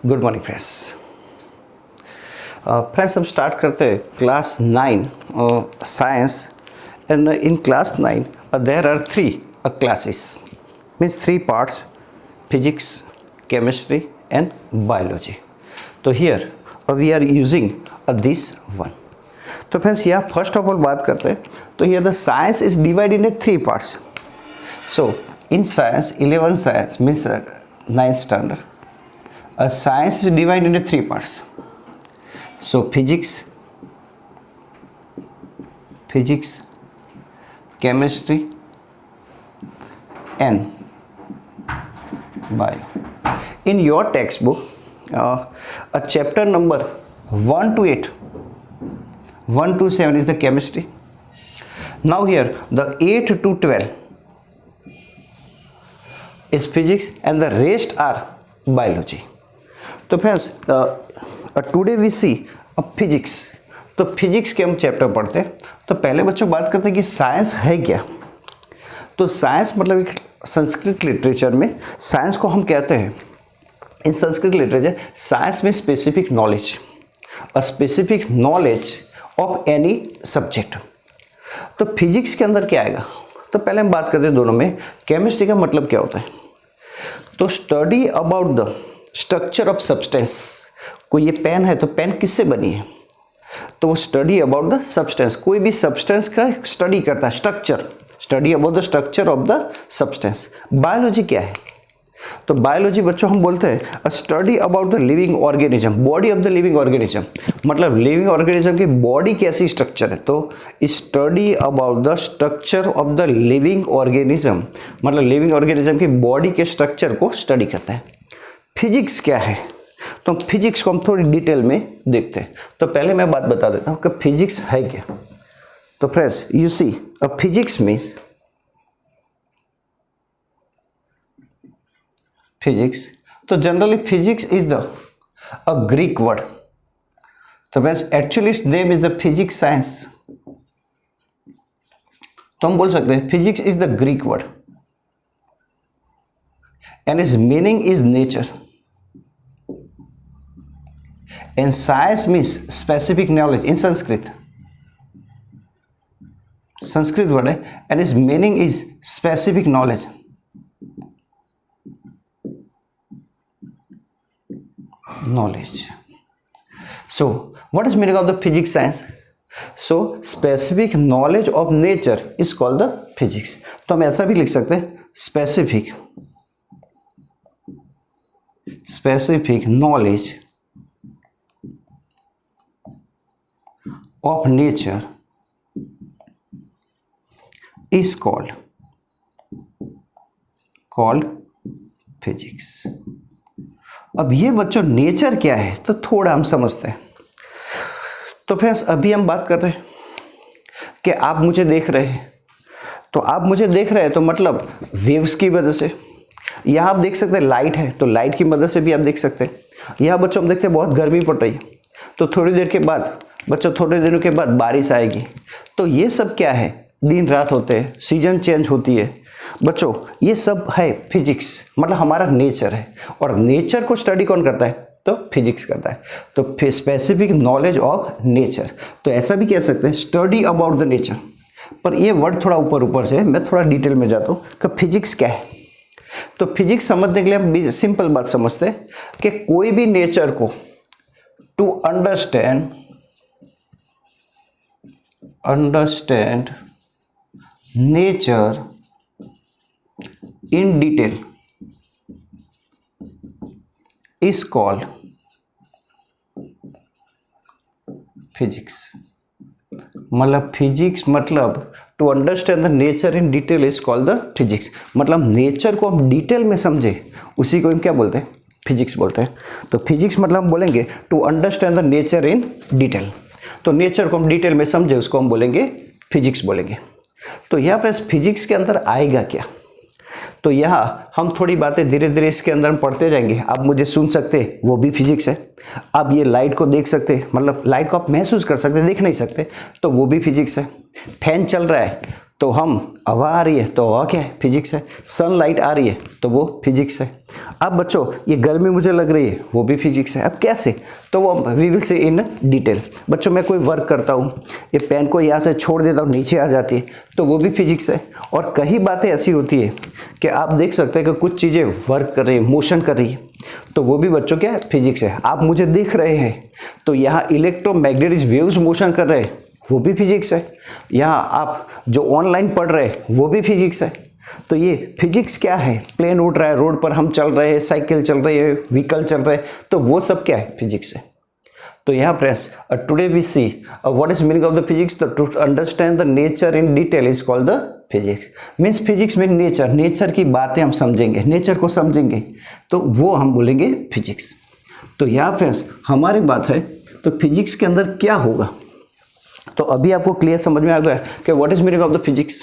Good morning friends. Friends हम start करते हैं class 9 science and in class 9 there are 3 classes means 3 parts physics, chemistry and biology. तो here we are using this one. तो friends यहाँ first of all बात करते हैं तो here the science is divided into 3 parts. So in science 11 science means 9th standard. Science is divided into 3 parts. So physics, chemistry and bio. In your textbook, a chapter number 1 to 8, 1 to 7 is the chemistry. Now here the 8 to 12 is physics and the rest are biology. तो friends today we see physics. तो physics के हम chapter पढ़ते हैं। तो पहले बच्चों बात करते हैं कि साइंस है क्या। तो साइंस मतलब एक संस्कृत लिटरेचर में साइंस को हम कहते हैं, इन संस्कृत लिटरेचर साइंस में specific knowledge, a specific knowledge of any subject. तो फिजिक्स के अंदर क्या आएगा, तो पहले हम बात करते हैं दोनों में। केमिस्ट्री का मतलब क्या होता है, तो study about the structure of substance. कोई ये पेन है तो पेन किससे बनी है, तो वो स्टडी अबाउट द सब्सटेंस, कोई भी सब्सटेंस का स्टडी करता है, structure, study about the structure of the substance. Biology क्या है, तो बायोलॉजी बच्चों हम बोलते हैं अ study about the living organism, body of the living organism, मतलब लिविंग ऑर्गेनिज्म की बॉडी कैसी स्ट्रक्चर है। तो study about the structure of the living organism, मतलब लिविंग ऑर्गेनिज्म की बॉडी के स्ट्रक्चर को स्टडी करता है। फिजिक्स क्या है, तो फिजिक्स को हम थोड़ी डिटेल में देखते हैं। तो पहले मैं बात बता देता हूँ कि फिजिक्स है क्या। तो friends you see a physics means, physics तो generally physics is the a Greek word. तो friends actually it's name is the physics science. तो हम बोल सकते हैं physics is the Greek word and is meaning is nature and science means specific knowledge in Sanskrit word है and its meaning is specific knowledge. So what is meaning of the physics science? So specific knowledge of nature is called the physics. तो हम ऐसा भी लिख सकते हैं specific knowledge of nature is called physics. अब ये बच्चों नेचर क्या है तो थोड़ा हम समझते हैं। तो फ्रेंड्स अभी हम बात कर रहे हैं कि आप मुझे देख रहे हैं, तो आप मुझे देख रहे हैं तो मतलब वेव्स की वजह से। यहाँ आप देख सकते हैं लाइट है, तो लाइट की मदद से भी आप देख सकते हैं। यहाँ बच्चों हम देखते हैं बहुत गर्मी पड़ रही है, तो थोड़ी देर के बाद बच्चों थोड़े दिनों के बाद बारिश आएगी। तो ये सब क्या है, दिन रात होते हैं, सीजन चेंज होती है बच्चों, ये सब है फिजिक्स, मतलब हमारा नेचर है। और नेचर को स्टडी कौन करता है, तो फिजिक्स करता है। तो स्पेसिफिक नॉलेज ऑफ नेचर, तो ऐसा भी कह सकते हैं स्टडी अबाउट द नेचर। पर ये वर्ड थोड़ा ऊपर से, मैं थोड़ा डिटेल में जाता हूँ कि फिजिक्स क्या है। तो फिजिक्स समझने के लिए हम सिंपल बात समझते हैं कि कोई भी नेचर को to understand nature in detail is called physics. मतलब फिजिक्स मतलब to understand the nature in detail is called the physics. मतलब नेचर को हम डिटेल में समझे उसी को हम क्या बोलते हैं, फिजिक्स बोलते हैं। तो फिजिक्स मतलब हम बोलेंगे to understand the nature in detail. तो नेचर को हम डिटेल में समझे उसको हम बोलेंगे फिजिक्स बोलेंगे। तो यहाँ पर फिजिक्स के अंदर आएगा क्या, तो यहाँ हम थोड़ी बातें धीरे धीरे इसके अंदर हम पढ़ते जाएंगे। आप मुझे सुन सकते, वो भी फिजिक्स है। आप ये लाइट को देख सकते, मतलब लाइट को आप महसूस कर सकते, देख नहीं सकते, तो वो भी फिजिक्स है। फैन चल रहा है तो हम हवा आ रही है तो हवा क्या है, फिजिक्स है। सनलाइट आ रही है तो वो फिजिक्स है। अब बच्चों ये गर्मी मुझे लग रही है, वो भी फिजिक्स है। अब कैसे, तो वो we will say in detail. बच्चों मैं कोई वर्क करता हूँ, ये पेन को यहाँ से छोड़ देता हूँ, नीचे आ जाती है, तो वो भी फिजिक्स है। और कई बातें ऐसी होती है कि आप देख सकते हैं कि कुछ चीज़ें वर्क कर रही है, मोशन कर रही है, तो वो भी बच्चों क्या है, फिजिक्स है। आप मुझे देख रहे हैं तो यहाँ इलेक्ट्रोमैग्नेटिक वेव्स मोशन कर रहे हैं, वो भी फिजिक्स है। यहाँ आप जो ऑनलाइन पढ़ रहे हैं वो भी फिजिक्स है। तो ये फिजिक्स क्या है, प्लेन उड़ रहा है, रोड पर हम चल रहे हैं, साइकिल चल रही है, व्हीकल चल रहे हैं, तो वो सब क्या है, फिजिक्स है। तो यहाँ friends today we see what is meaning of the physics. To understand the nature in detail is called the physics. Means physics mean nature, nature की बातें हम समझेंगे, नेचर को समझेंगे, तो वो हम बोलेंगे फिजिक्स। तो यहाँ फ्रेंड्स हमारी बात है, तो फिजिक्स के अंदर क्या होगा, तो अभी आपको क्लियर समझ में आ गया कि what is meaning of the physics.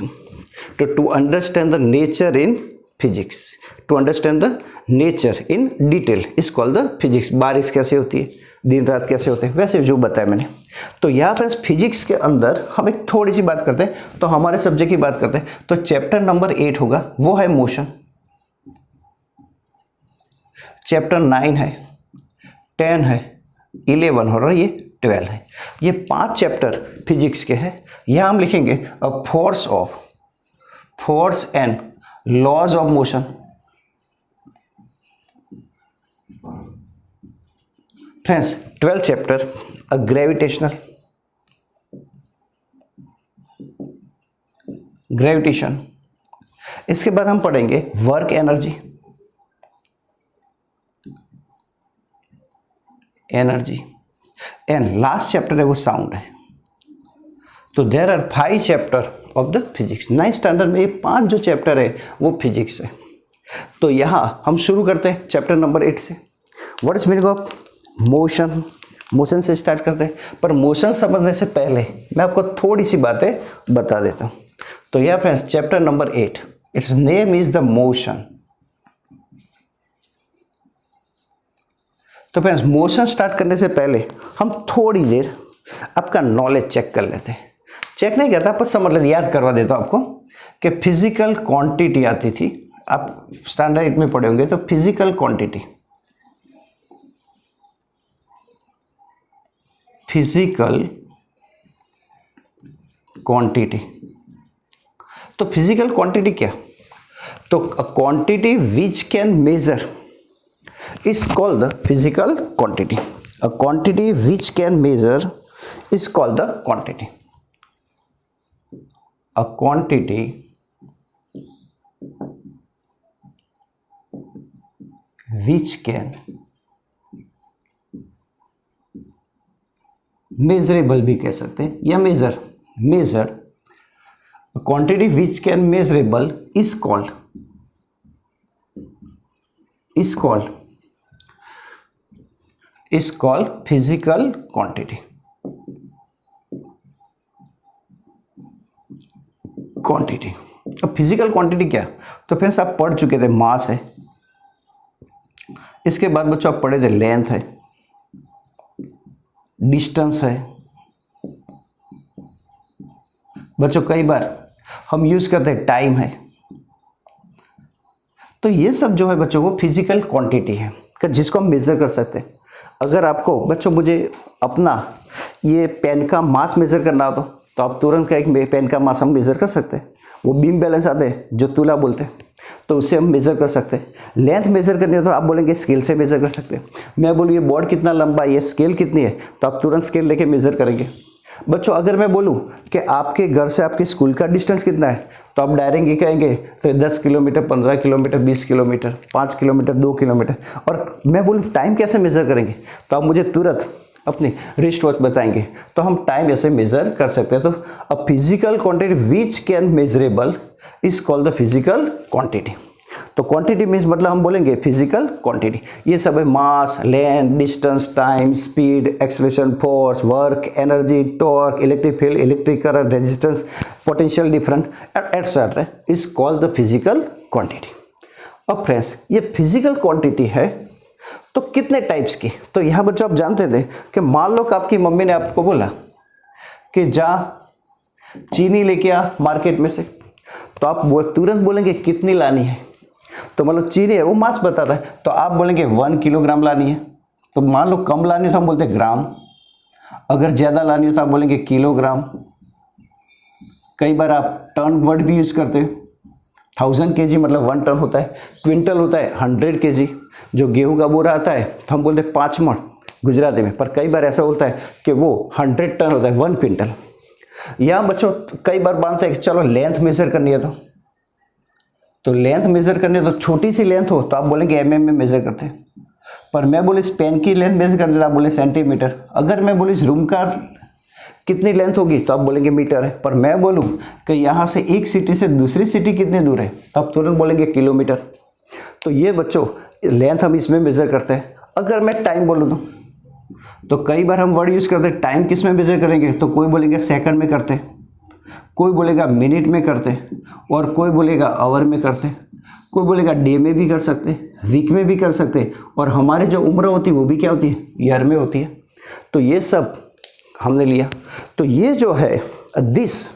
To understand the nature in physics, to understand the nature in detail is called the physics. बारिश कैसे होती है, दिन रात कैसे होते हैं, वैसे जो बताया मैंने। तो यहाँ पर फिजिक्स के अंदर हम एक थोड़ी सी बात करते हैं, तो हमारे सब्जेक्ट की बात करते हैं, तो चैप्टर नंबर 8 होगा, वो है मोशन। चैप्टर 9 है, 10 है, 11 हो रहा है, ये 12 है। ये 5 चैप्टर फिजिक्स के हैं। यहाँ हम लिखेंगे force and laws of motion. Friends 12 chapter a gravitation. इसके बाद हम पढ़ेंगे work energy and last chapter है वो साउंड है। तो there are 5 chapter of the physics. 9th standard में ये 5 जो चैप्टर है वो फिजिक्स है। तो यहाँ हम शुरू करते हैं चैप्टर नंबर 8 से। What is meaning of motion. Motion से स्टार्ट करते हैं, पर मोशन समझने से पहले मैं आपको थोड़ी सी बातें बता देता हूँ। तो यहाँ friends chapter number 8, it's name is the motion. तो फ्रेंड्स मोशन स्टार्ट करने से पहले हम थोड़ी देर आपका नॉलेज चेक कर लेते हैं। चेक नहीं करता, पर समझ लेते, याद करवा देता हूँ आपको कि फिजिकल क्वांटिटी आती थी, आप स्टैंडर्ड 8 में पढ़े होंगे। तो फिजिकल क्वांटिटी, तो फिजिकल क्वांटिटी क्या, तो quantity which can measure is called the physical quantity. A quantity which can measure is called the quantity. A quantity which can measurable भी कह सकते हैं, या measure a quantity which can measurable is called physical quantity. अब physical quantity क्या, तो friends आप पढ़ चुके थे, मास है। इसके बाद बच्चों आप पढ़े थे लेंथ है, डिस्टेंस है। बच्चों कई बार हम यूज करते हैं टाइम है। तो ये सब जो है बच्चों वो फिजिकल क्वांटिटी है जिसको हम मेजर कर सकते हैं। अगर आपको बच्चों मुझे अपना ये पेन का मास मेज़र करना हो तो आप तुरंत का एक पेन का मास हम मेज़र कर सकते हैं। वो बीम बैलेंस आते हैं जो तुला बोलते हैं, तो उससे हम मेज़र कर सकते हैं। लेंथ मेज़र करनी हो तो आप बोलेंगे स्केल से मेज़र कर सकते हैं। मैं बोलूँ ये बोर्ड कितना लंबा है, ये स्केल कितनी है, तो आप तुरंत स्केल लेके मेज़र करेंगे। बच्चों अगर मैं बोलूँ कि आपके घर से आपके स्कूल का डिस्टेंस कितना है, तो आप डायरेक्ट ये कहेंगे तो 10 kilometre, 15 kilometre, 20 kilometre, 5 kilometre, 2 kilometre. और मैं बोलूँ टाइम कैसे मेज़र करेंगे, तो आप मुझे तुरंत अपनी रिस्ट वॉच बताएंगे, तो हम टाइम ऐसे मेज़र कर सकते हैं। तो a physical quantity which can measurable is called the physical quantity. तो क्वांटिटी मीन्स मतलब हम बोलेंगे फिजिकल क्वांटिटी। ये सब है mass, length, distance, time, speed, acceleration, force, work, energy, torque, electric field, electric current, resistance, potential difference etcetera is called the physical quantity. अब friends ये physical quantity है तो कितने टाइप्स की, तो यहाँ बच्चों आप जानते थे कि मान लो कि आपकी मम्मी ने आपको बोला कि जा चीनी लेके आ मार्केट में से, तो आप तुरंत बोलेंगे कितनी लानी है। तो मतलब चीनी है वो मास बताता है, तो आप बोलेंगे 1 किलोग्राम लानी है, तो मान लो कम लानी हो तो हम बोलते हैं ग्राम, अगर ज़्यादा लानी हो तो आप बोलेंगे किलोग्राम। कई बार आप टन वर्ड भी यूज़ करते हो, 1000 kg मतलब 1 टन होता है, क्विंटल होता है 100 kg। जो गेहूं का बोरा आता है तो हम बोलते हैं 5 मण गुजराती में, पर कई बार ऐसा होता है कि वो 100 टन होता है, 1 क्विंटल। यहाँ बच्चों कई बार बांधते हैं कि चलो लेंथ मेजर करनी है, तो लेंथ मेजर करनी है तो छोटी सी लेंथ हो तो आप बोलेंगे mm में मेजर करते हैं, पर मैं बोले इस पेन की लेंथ मेजर करनी है तो आप बोले सेंटीमीटर। अगर मैं बोले इस रूम का कितनी लेंथ होगी तो आप बोलेंगे मीटर है, पर मैं बोलूँ कि यहाँ से एक सिटी से दूसरी सिटी कितनी दूर है तो आप तुरंत बोलेंगे किलोमीटर। तो ये बच्चों लेंथ हम इसमें मेजर करते हैं। अगर मैं टाइम बोलूँ तो कई बार हम वर्ड यूज़ करते हैं टाइम किस में मेजर करेंगे, तो कोई बोलेंगे सेकंड में करते, कोई बोलेगा मिनट में करते, और कोई बोलेगा आवर में करते, कोई बोलेगा डे में भी कर सकते, वीक में भी कर सकते, और हमारी जो उम्र होती है वो भी क्या होती है, ईयर में होती है। तो ये सब हमने लिया। तो ये जो है this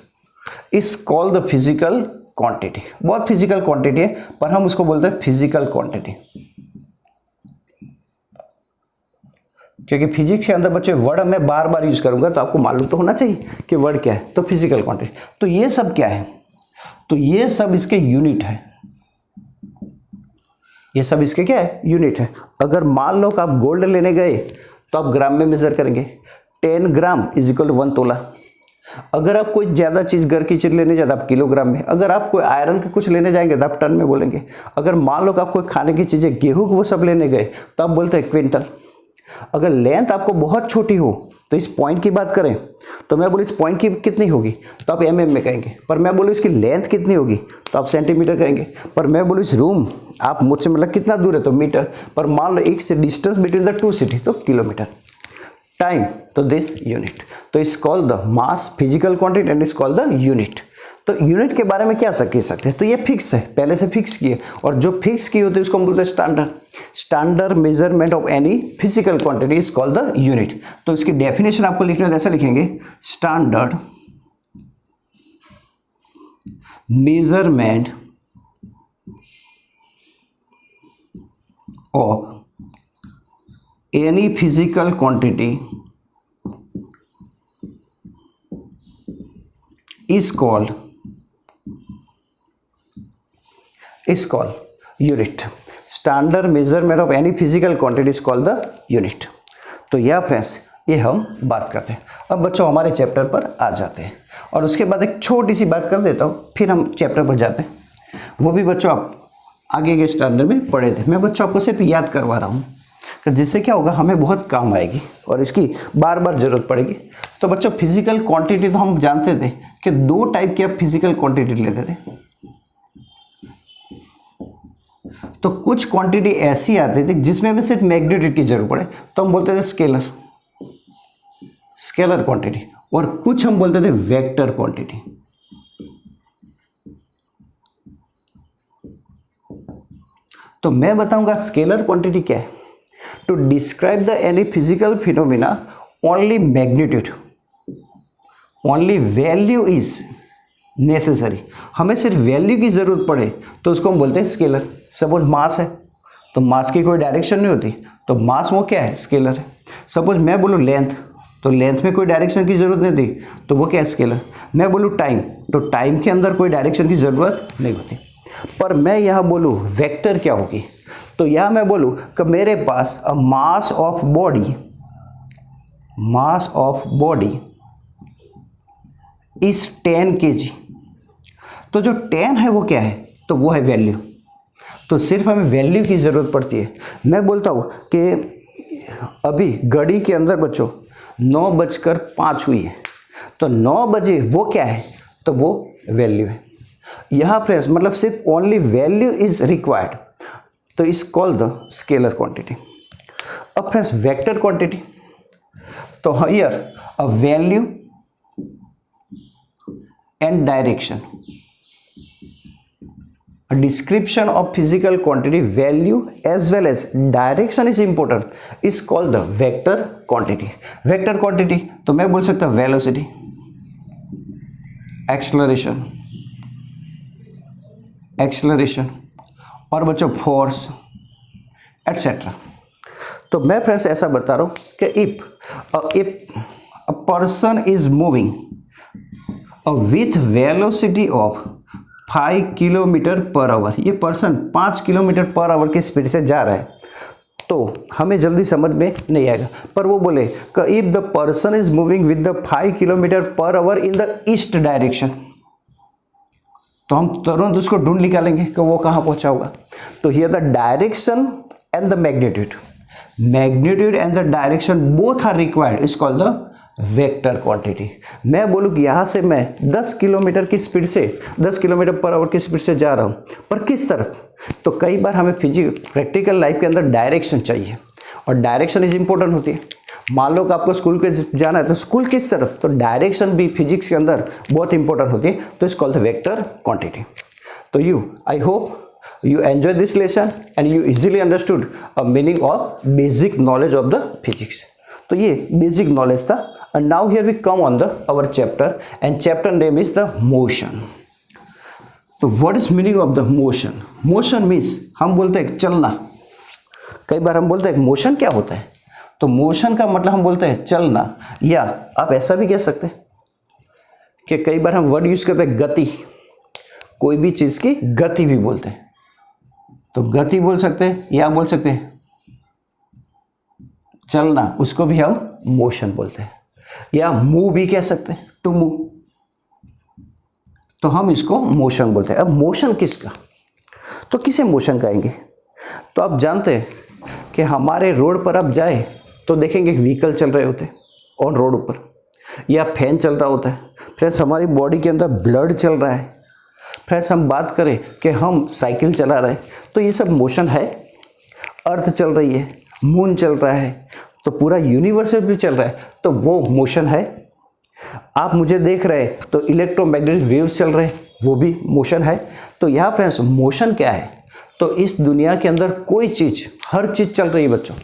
is called the physical quantity. बहुत फिजिकल क्वांटिटी है, पर हम उसको बोलते हैं फिजिकल क्वांटिटी, क्योंकि फिजिक्स के अंदर बच्चे वर्ड मैं बार बार यूज करूंगा तो आपको मालूम तो होना चाहिए कि वर्ड क्या है। तो फिजिकल क्वांटिटी, तो ये सब क्या है, तो ये सब इसके यूनिट है, ये सब इसके क्या है, यूनिट है। अगर मान लो कि आप गोल्ड लेने गए तो आप ग्राम में मेजर करेंगे, 10 ग्राम इज इक्वल 1 तोला। अगर आप कोई ज़्यादा चीज़ घर की चीज़ लेने जाते आप किलोग्राम में, अगर आप कोई आयरन के कुछ लेने जाएंगे तो आप टन में बोलेंगे। अगर मान लो कि आप कोई खाने की चीज़ें गेहूँ वो सब लेने गए तो आप बोलते हैं क्विंटल। अगर लेंथ आपको बहुत छोटी हो तो इस पॉइंट की बात करें तो मैं बोलूँ इस पॉइंट की कितनी होगी तो आप mm में कहेंगे, पर मैं बोलूँ इसकी लेंथ कितनी होगी तो आप सेंटीमीटर कहेंगे, पर मैं बोलूँ इस रूम आप मुझसे मतलब कितना दूर है तो मीटर, पर मान लो एक से distance between the two city तो किलोमीटर। टाइम तो दिस यूनिट, तो इस called the mass physical quantity and is called the unit. तो यूनिट के बारे में क्या कह सकते हैं, तो ये फिक्स है, पहले से फिक्स किए, और जो फिक्स की होती है उसको हम बोलते हैं standard. Standard measurement of any physical quantity is called the unit. तो इसकी डेफिनेशन आपको लिखना है, ऐसा लिखेंगे standard measurement of any physical quantity is called unit. Standard measurement of any physical quantity is called the unit. तो यह friends ये हम बात करते हैं। अब बच्चों हमारे चैप्टर पर आ जाते हैं, और उसके बाद एक छोटी सी बात कर देता हूँ, फिर हम चैप्टर पर जाते हैं। वो भी बच्चों आप आगे के स्टैंडर्ड में पढ़े थे, मैं बच्चों आपको सिर्फ याद करवा रहा हूँ, जिससे क्या होगा हमें बहुत काम आएगी और इसकी बार बार ज़रूरत पड़ेगी। तो बच्चों फिजिकल क्वांटिटी तो हम जानते थे कि 2 टाइप की आप फिजिकल क्वांटिटी लेते थे। तो कुछ क्वांटिटी ऐसी आती थी जिसमें हमें सिर्फ मैग्नीट्यूड की जरूरत पड़े तो हम बोलते थे स्केलर क्वांटिटी, और कुछ हम बोलते थे वेक्टर क्वांटिटी। तो मैं बताऊंगा स्केलर क्वांटिटी क्या है। To describe the any physical phenomena, only magnitude, only value is necessary। हमें सिर्फ वैल्यू की ज़रूरत पड़े तो उसको हम बोलते हैं स्केलर। सपोज मास है तो मास की कोई डायरेक्शन नहीं होती तो मास वो क्या है, स्केलर है। सपोज मैं बोलूँ लेंथ तो लेंथ में कोई डायरेक्शन की ज़रूरत नहीं थी तो वो क्या है, स्केलर। मैं बोलूँ टाइम तो टाइम के अंदर कोई डायरेक्शन की ज़रूरत नहीं होती। पर मैं यहाँ बोलूँ वेक्टर क्या होगी, तो यह मैं बोलूँ कि मेरे पास a mass of body is 10 kg। तो जो 10 है वो क्या है, तो वो है वैल्यू। तो सिर्फ हमें वैल्यू की ज़रूरत पड़ती है। मैं बोलता हूँ कि अभी घड़ी के अंदर बच्चों 9:05 हुई है, तो 9 बजे वो क्या है, तो वो वैल्यू है। यहाँ फ्रेंड्स मतलब सिर्फ ओनली वैल्यू इज रिक्वायर्ड, तो इस कॉल्ड द स्केलर क्वांटिटी। अब फ्रेंड्स वेक्टर क्वांटिटी, तो here a value and direction, a description of physical quantity value as well as direction is important is called the vector quantity। vector quantity तो मैं बोल सकता हूँ velocity, acceleration और बच्चों force etcetera. तो मैं फ्रेंड्स ऐसा बता रहा हूँ कि if a person is moving with velocity of 5 kilometre per hour, ये पर्सन 5 किलोमीटर पर आवर की स्पीड से जा रहा है, तो हमें जल्दी समझ में नहीं आएगा। पर वो बोले कि if the person is moving with the 5 kilometre per hour in the east direction, तो हम तुरंत उसको ढूंढ निकालेंगे कि वो कहाँ पहुंचा होगा। तो here the direction and the magnitude and the direction both are required, is called the vector quantity. मैं बोलूँ कि यहाँ से मैं 10 किलोमीटर की स्पीड से 10 किलोमीटर पर आवर की स्पीड से जा रहा हूँ, पर किस तरफ? तो कई बार हमें प्रैक्टिकल लाइफ के अंदर डायरेक्शन चाहिए, और डायरेक्शन इज इंपॉर्टेंट होती है। मान लो कि आपको स्कूल के जाना है, तो स्कूल किस तरफ, तो डायरेक्शन भी फिजिक्स के अंदर बहुत इंपॉर्टेंट होती है। तो इस कॉल्ड द वेक्टर क्वांटिटी। तो I hope you enjoy this lesson and you easily understood a meaning of basic knowledge of the physics. तो ये basic knowledge था। and now here we come on the our chapter, and chapter name is the motion. तो what is meaning of the motion? motion means हम बोलते हैं चलना। कई बार हम बोलते हैं मोशन क्या होता है, तो मोशन का मतलब हम बोलते हैं चलना, या आप ऐसा भी कह सकते हैं कि कई बार हम वर्ड यूज करते हैं गति, कोई भी चीज की गति भी बोलते हैं। तो गति बोल सकते हैं, या बोल सकते हैं चलना, उसको भी हम मोशन बोलते हैं, या मूव भी कह सकते हैं, टू मूव, तो हम इसको मोशन बोलते हैं। अब मोशन किसका, तो किसे मोशन कहेंगे? तो आप जानते हैं कि हमारे रोड पर आप जाए तो देखेंगे व्हीकल चल रहे होते हैं ऑन रोड ऊपर, या फैन चल रहा होता है। फ्रेंड्स हमारी बॉडी के अंदर ब्लड चल रहा है। फ्रेंड्स हम बात करें कि हम साइकिल चला रहे हैं, तो ये सब मोशन है। अर्थ चल रही है, मून चल रहा है, तो पूरा यूनिवर्स भी चल रहा है, तो वो मोशन है। आप मुझे देख रहे हैं तो इलेक्ट्रोमैग्नेटिक वेव्स चल रहे हैं, वो भी मोशन है। तो यहाँ फ्रेंड्स मोशन क्या है, तो इस दुनिया के अंदर कोई चीज़, हर चीज़ चल रही है बच्चों,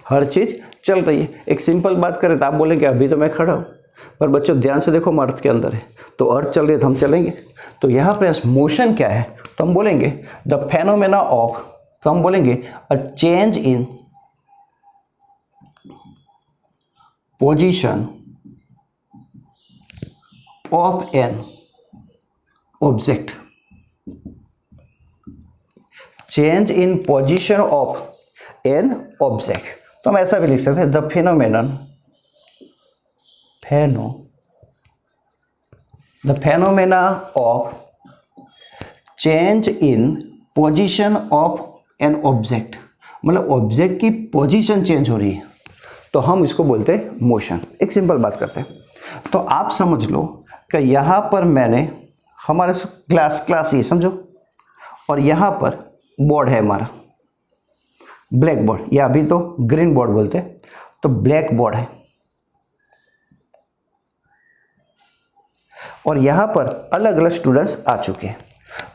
हर चीज़ चल रही है। एक सिंपल बात करें तो आप बोलेंगे अभी तो मैं खड़ा हूँ, पर बच्चों ध्यान से देखो, हम अर्थ के अंदर है, तो अर्थ चल रही है तो हम चलेंगे। तो यहाँ पे मोशन क्या है, तो हम बोलेंगे द फेनोमेना ऑफ, तो हम बोलेंगे a change in position of an object, change in position of an object. तो हम ऐसा भी लिख सकते हैं the phenomena of change in position of an object, मतलब ऑब्जेक्ट की पोजीशन चेंज हो रही है, तो हम इसको बोलते हैं मोशन। एक सिंपल बात करते हैं, तो आप समझ लो कि यहाँ पर मैंने हमारे क्लास ये समझो, और यहाँ पर बोर्ड है हमारा ब्लैक बोर्ड, या अभी तो ग्रीन बोर्ड बोलते हैं, तो ब्लैक बोर्ड है, और यहाँ पर अलग अलग स्टूडेंट्स आ चुके हैं।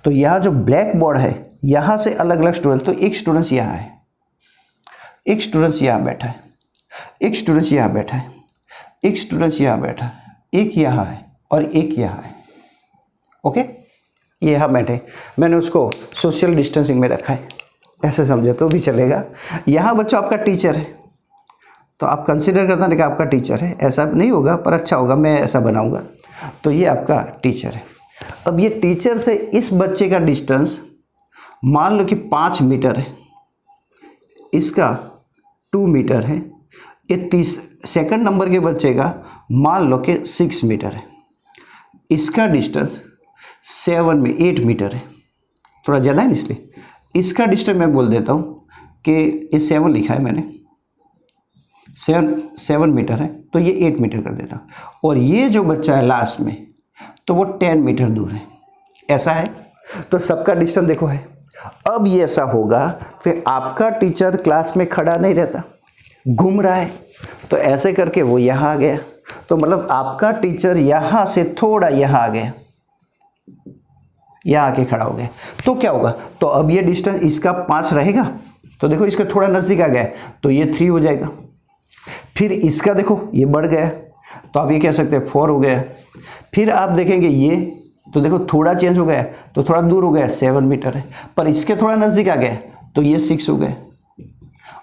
तो यहाँ जो ब्लैक बोर्ड है, यहाँ से अलग अलग स्टूडेंट्स, तो एक स्टूडेंट्स यहाँ है, एक स्टूडेंट्स यहाँ बैठा है, एक स्टूडेंट्स यहाँ बैठा है, एक स्टूडेंट्स यहाँ बैठा है, एक यहाँ है और एक यहाँ है। ओके, ये यहाँ बैठे, मैंने उसको सोशल डिस्टेंसिंग में रखा है, ऐसे समझे तो भी चलेगा। यहाँ बच्चों आपका टीचर है, तो आप कंसिडर करना कि आपका टीचर है, ऐसा नहीं होगा पर अच्छा होगा, मैं ऐसा बनाऊंगा। तो ये आपका टीचर है। अब ये टीचर से इस बच्चे का डिस्टेंस मान लो कि 5 मीटर है, इसका 2 मीटर है, ये सेकंड नंबर के बच्चे का मान लो कि 6 मीटर है, इसका डिस्टेंस 8 मीटर है, थोड़ा ज़्यादा है इसलिए इसका डिस्टेंस मैं बोल देता हूँ कि ये 7 लिखा है मैंने, 7 मीटर है, तो ये 8 मीटर कर देता हूँ। और ये जो बच्चा है लास्ट में, तो वो 10 मीटर दूर है, ऐसा है। तो सबका डिस्टेंस देखो है। अब ये ऐसा होगा कि आपका टीचर क्लास में खड़ा नहीं रहता, घूम रहा है, तो ऐसे करके वो यहाँ आ गया, तो मतलब आपका टीचर यहाँ से थोड़ा यहाँ आ गया, यहाँ आके खड़ा हो गया, तो क्या होगा, तो अब ये डिस्टेंस इसका 5 रहेगा, तो देखो इसका थोड़ा नज़दीक आ गया, तो ये 3 हो जाएगा। फिर इसका देखो ये बढ़ गया, तो आप ये कह सकते हैं 4 हो गया। फिर आप देखेंगे ये, तो देखो थोड़ा चेंज हो गया तो थोड़ा दूर हो गया 7 मीटर है, पर इसके थोड़ा नज़दीक आ गया तो ये 6 हो गए।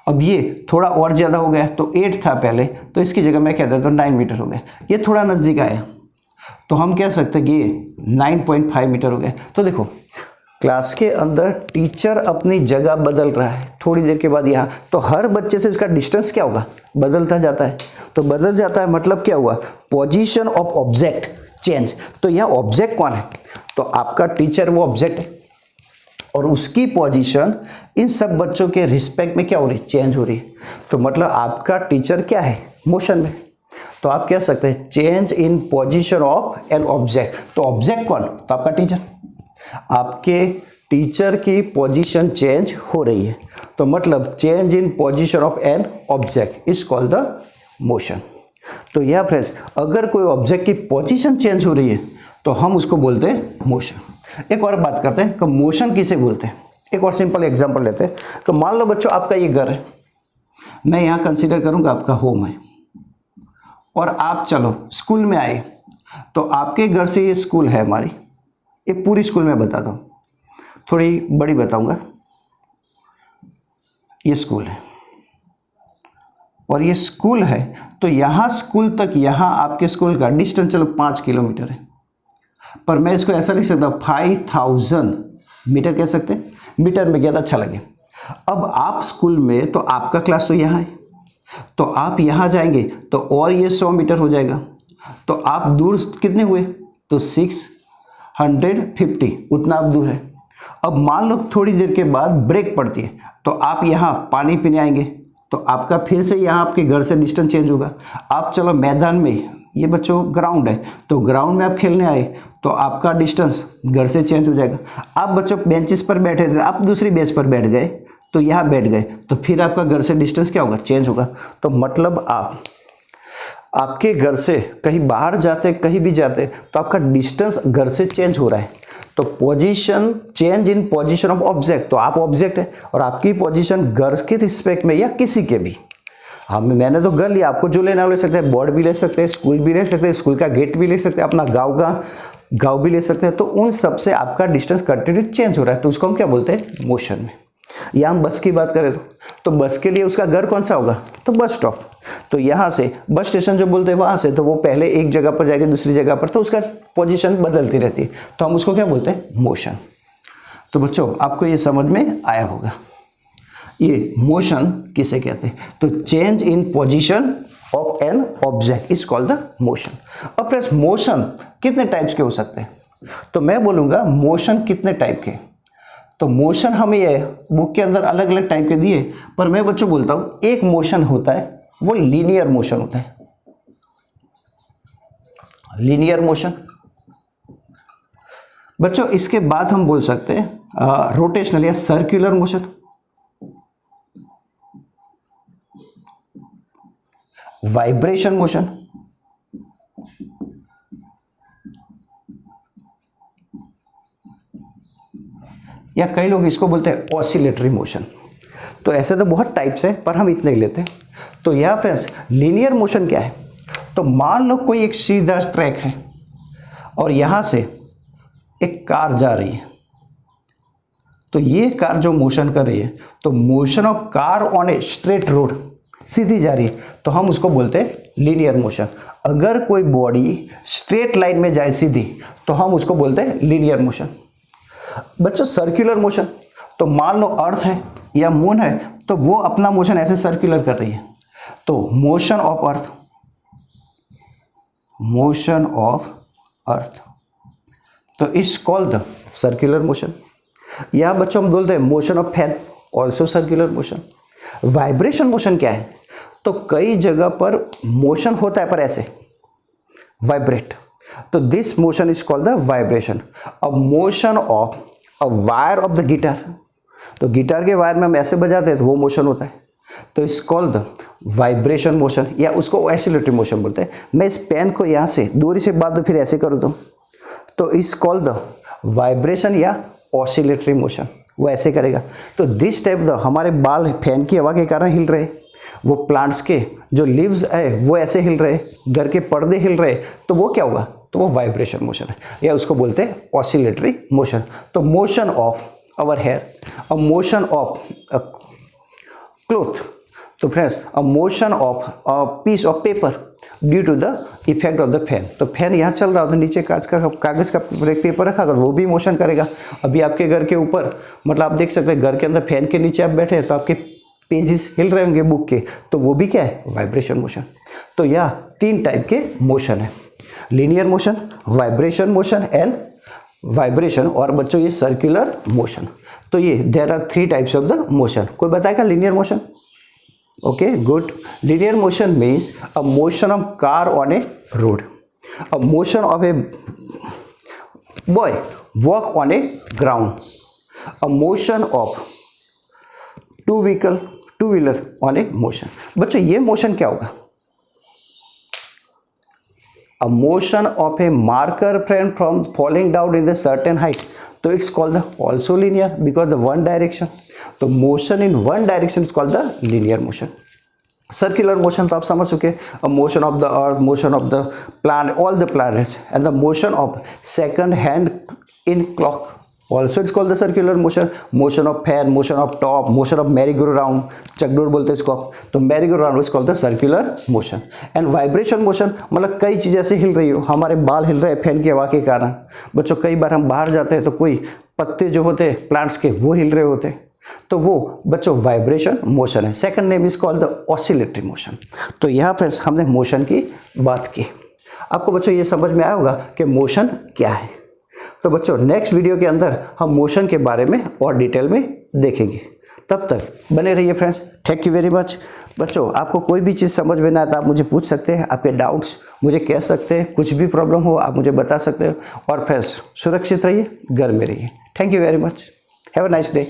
अब ये थोड़ा और ज़्यादा हो गया तो 8 था पहले, तो इसकी जगह मैं कह देता हूँ 9 मीटर हो गया। ये थोड़ा नज़दीक आया तो हम कह सकते हैं कि ये 9.5 मीटर हो गया। तो देखो क्लास के अंदर टीचर अपनी जगह बदल रहा है, थोड़ी देर के बाद यहाँ, तो हर बच्चे से उसका डिस्टेंस क्या होगा, बदलता जाता है। तो बदल जाता है मतलब क्या हुआ, पोजीशन ऑफ ऑब्जेक्ट चेंज। तो यहाँ ऑब्जेक्ट कौन है, तो आपका टीचर वो ऑब्जेक्ट है, और उसकी पोजीशन इन सब बच्चों के रिस्पेक्ट में क्या हो रही है, चेंज हो रही है। तो मतलब आपका टीचर क्या है, मोशन में। तो आप कह सकते हैं change in position of an object. तो ऑब्जेक्ट कौन, तो आपका टीचर। आपके टीचर की पोजीशन चेंज हो रही है, तो मतलब change in position of an object is called the motion. तो यह फ्रेंड्स, अगर कोई ऑब्जेक्ट की पोजीशन चेंज हो रही है तो हम उसको बोलते हैं मोशन। एक और बात करते हैं कि मोशन किसे बोलते हैं। एक और सिंपल एग्जांपल लेते हैं। तो मान लो बच्चों आपका ये घर है, मैं यहाँ कंसीडर करूँगा आपका होम है, और आप चलो स्कूल में आए, तो आपके घर से ये स्कूल है हमारी, ये पूरी स्कूल में बताता हूँ, थोड़ी बड़ी बताऊँगा। ये स्कूल है और ये स्कूल है, तो यहाँ स्कूल तक यहाँ आपके स्कूल का डिस्टेंस चलो 5 किलोमीटर है, पर मैं इसको ऐसा लिख सकता हूँ 5000 मीटर कह सकते हैं, मीटर में ज़्यादा अच्छा लगे। अब आप स्कूल में, तो आपका क्लास तो यहाँ है, तो आप यहाँ जाएंगे तो और ये 100 मीटर हो जाएगा, तो आप दूर कितने हुए, तो 650, उतना आप दूर है। अब मान लो थोड़ी देर के बाद ब्रेक पड़ती है, तो आप यहाँ पानी पीने आएंगे, तो आपका फिर से यहाँ आपके घर से डिस्टेंस चेंज होगा। आप चलो मैदान में, ये बच्चों ग्राउंड है, तो ग्राउंड में आप खेलने आए तो आपका डिस्टेंस घर से चेंज हो जाएगा। आप बच्चों बेंचेस पर बैठे थे, आप दूसरी बेंच पर बैठ गए, तो यहाँ बैठ गए, तो फिर आपका घर से डिस्टेंस क्या होगा, चेंज होगा। तो मतलब आपके घर से कहीं बाहर जाते, कहीं भी जाते, तो आपका डिस्टेंस घर से चेंज हो रहा है। तो position, change in position of object, तो आप ऑब्जेक्ट है और आपकी पोजीशन घर के रिस्पेक्ट में या किसी के भी, मैंने तो घर लिया, आपको जो लेना वो ले सकते हैं, बोर्ड भी ले सकते हैं, स्कूल भी ले सकते हैं, स्कूल का गेट भी ले सकते हैं, अपना गाँव भी ले सकते हैं। तो उन सब से आपका डिस्टेंस कंटिन्यू चेंज हो रहा है, तो उसको हम क्या बोलते हैं, मोशन में। या हम बस की बात करें तो बस के लिए उसका घर कौन सा होगा, तो बस स्टॉप। तो यहाँ से बस स्टेशन जो बोलते हैं वहाँ से, तो वो पहले एक जगह पर जाएगी दूसरी जगह पर, तो उसका पोजीशन बदलती रहती है, तो हम उसको क्या बोलते हैं, मोशन। तो बच्चों आपको ये समझ में आया होगा, ये मोशन किसे कहते हैं। तो change in position of an object is called the motion. अब फ्रेंड्स मोशन कितने टाइप्स के हो सकते हैं, तो मैं बोलूँगा मोशन कितने टाइप के। तो मोशन हमें ये बुक के अंदर अलग अलग टाइप के दिए, पर मैं बच्चों बोलता हूँ एक मोशन होता है, वो लीनियर मोशन होता है। लीनियर मोशन बच्चों, इसके बाद हम बोल सकते हैं रोटेशनल या सर्कुलर मोशन, वाइब्रेशन मोशन, या कई लोग इसको बोलते हैं ऑसिलेटरी मोशन। तो ऐसे तो बहुत टाइप्स हैं, पर हम इतने ही लेते हैं। तो यहाँ फ्रेंड्स लीनियर मोशन क्या है, तो मान लो कोई एक सीधा ट्रैक है और यहाँ से एक कार जा रही है, तो ये कार जो मोशन कर रही है, तो motion of car on a straight road, सीधी जा रही है, तो हम उसको बोलते हैं लीनियर मोशन। अगर कोई बॉडी स्ट्रेट लाइन में जाए सीधी, तो हम उसको बोलते हैं लीनियर मोशन। बच्चों सर्कुलर मोशन, तो मान लो अर्थ है या मून है, तो वो अपना मोशन ऐसे सर्कुलर कर रही है, तो motion of earth, motion of earth, तो is called the circular motion. या बच्चों हम बोलते हैं motion of fan, also circular motion. Vibration motion क्या है, तो कई जगह पर मोशन होता है पर ऐसे वाइब्रेट, तो this motion is called the vibration. अब motion of a wire of the guitar, तो गिटार के वायर में हम ऐसे बजाते हैं तो वो मोशन होता है, तो इस कॉल्ड द वाइब्रेशन मोशन, या उसको ऑसिलेटरी मोशन बोलते हैं। मैं इस पेन को यहाँ से दूरी से बात दो फिर ऐसे करूँ तो इस कॉल्ड द वाइब्रेशन या ऑसिलेटरी मोशन, वो ऐसे करेगा। तो दिस टाइप द हमारे बाल फैन की हवा के कारण हिल रहे, वो प्लांट्स के जो लीव्स है वो ऐसे हिल रहे, घर के पर्दे हिल रहे, तो वो क्या होगा, तो वो वाइब्रेशन मोशन है, या उसको बोलते हैं ऑसिलेटरी मोशन। तो motion of our hair, a motion of a cloth, तो friends a motion of a piece of paper due to the effect of the fan. तो फैन यहाँ चल रहा था, नीचे कागज़ का पेपर रखा कर, वो भी मोशन करेगा। अभी आपके घर के ऊपर, मतलब आप देख सकते हैं घर के अंदर फैन के नीचे आप बैठे हैं तो आपके पेजेस हिल रहे होंगे बुक के, तो वो भी क्या है, वाइब्रेशन मोशन। तो यह 3 टाइप के मोशन है, linear motion, vibration motion and vibration, और बच्चों ये सर्कुलर मोशन। तो ये there are 3 types of the motion. कोई बताएगा linear motion? Okay, good. Linear motion means a motion of car on a road, a motion of a boy walk on a ground, a motion of two wheeler on a motion. बच्चों ये motion क्या होगा? A motion of a marker friend from falling down in the certain height, तो it's called the also linear because the one direction. तो motion in one direction is called the linear motion. Circular motion तो आप समझ चुके, a motion of the earth, motion of the planet, all the planets, and the motion of second hand in clock also it's called the circular motion. Motion of fan, motion of top, motion of merry-go-round, चकडोर बोलते हैं इसको, तो merry-go-round is called the circular motion. And vibration motion मतलब कई चीज़ें ऐसे हिल रही हो, हमारे बाल हिल रहे हैं फैन की हवा के कारण। बच्चों कई बार हम बाहर जाते हैं तो कोई पत्ते जो होते हैं प्लांट्स के वो हिल रहे होते हैं, तो वो बच्चों वाइब्रेशन मोशन है। Second name is called the oscillatory motion. तो यहाँ पर हमने मोशन की बात की। आपको बच्चों ये समझ में आया होगा कि मोशन क्या है। तो बच्चों नेक्स्ट वीडियो के अंदर हम मोशन के बारे में और डिटेल में देखेंगे। तब तक बने रहिए friends. Thank you very much. बच्चों आपको कोई भी चीज़ समझ में ना आए तो आप मुझे पूछ सकते हैं, आपके डाउट्स मुझे कह सकते हैं, कुछ भी प्रॉब्लम हो आप मुझे बता सकते हो। और फ्रेंड्स सुरक्षित रहिए, घर में रहिए। Thank you very much. Have a nice day.